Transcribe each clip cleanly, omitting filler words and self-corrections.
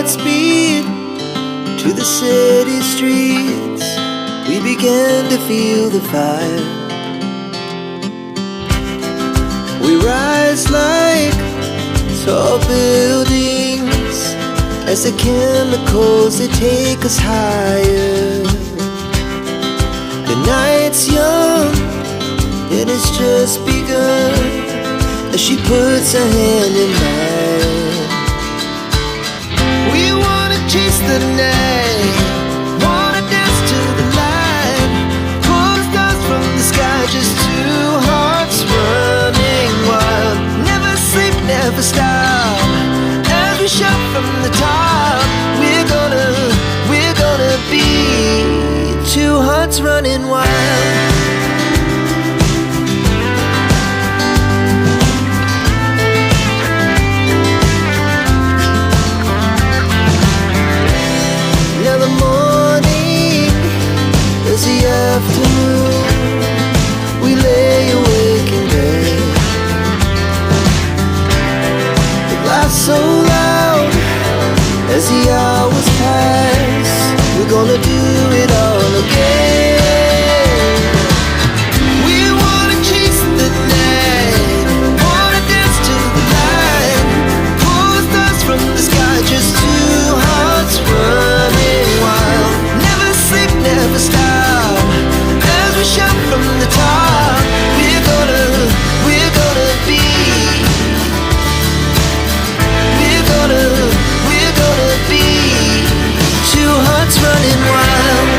hearts beat to the city streets. We began to feel the fire. We rise like tall buildings as the chemicals, they take us higher. The night's young and it's just begun as she puts her hand in mine. We wanna chase the night, wanna dance to the light, pull the stars from the sky, just two hearts running wild. Never sleep, never stop, as we shout from the top. We're gonna be two hearts running wild. Now the morning is the afternoon. We lay awake in bed. The laughs so loud as the hours pass. We're gonna do it all again. We wanna chase the night, wanna dance to the light, pull the stars from the sky, just two hearts running wild. Never sleep, never stop, as we shout from the top. We're gonna be, we're gonna be two hearts running wild.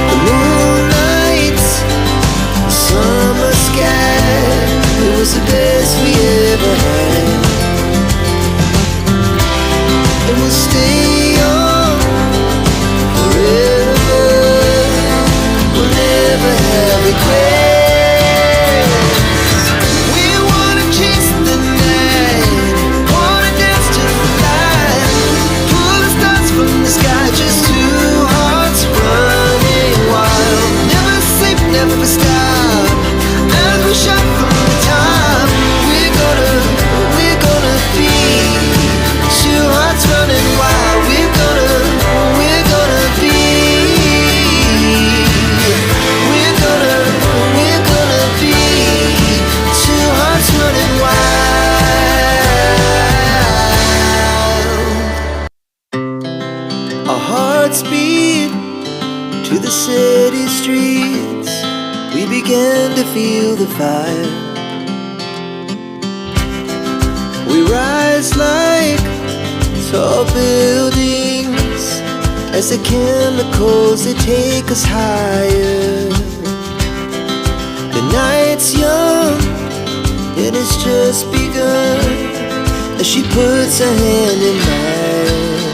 The moonlight, the summer sky, it was the best we ever had. And we'll stay on forever. We'll never have regrets. We wanna chase the night, wanna dance to the light, pull the stars from the sky, just two hearts running wild. Never sleep, never stop, as we shout from the top. We're gonna be two hearts running wild. We're gonna be, we're gonna be two hearts running wild. Our hearts beat to the city streets. We began to feel the fire. We rise like tall buildings as the chemicals, they take us higher. The night's young and it's just begun as she puts her hand in mine.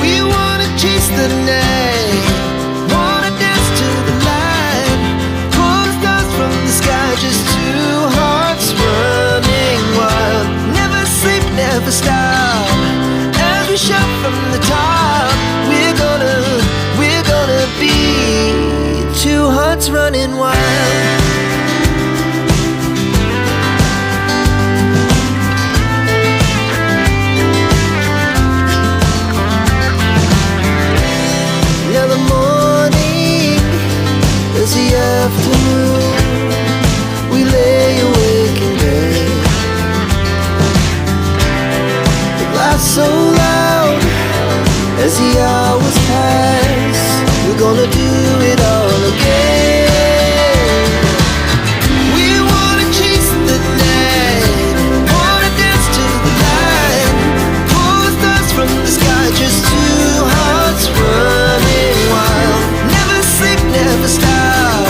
We wanna chase the night, wanna dance to the light, pull the stars from the sky, just two hearts running wild. Never sleep, never stop, as we shout from the top. We're gonna be two hearts running wild. Now the morning is the afternoon. We lay awake in bed. The laughs so loud as the hours pass. We're gonna do it all again. We wanna chase the night, wanna dance to the light, pull the stars from the sky, just two hearts running wild. Never sleep, never stop,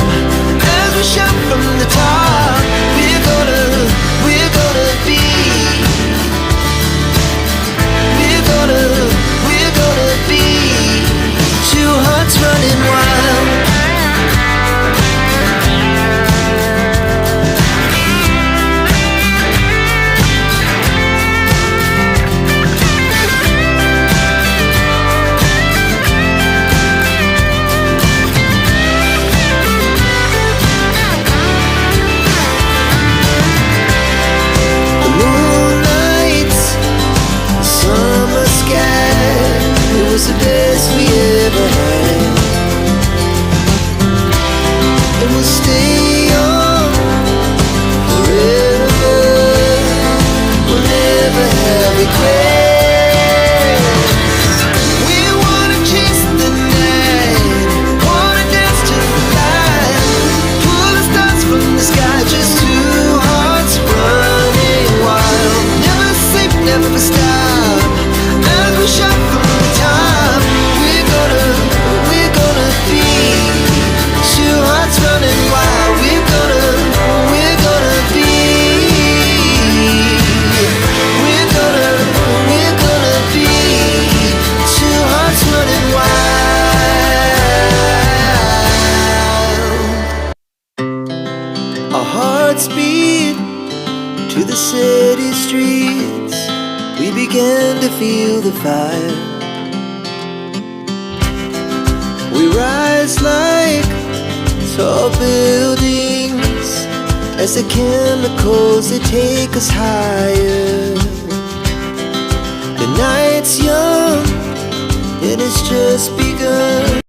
feel the fire. We rise like tall buildings as the chemicals they take us higher. The night's young, it has just begun.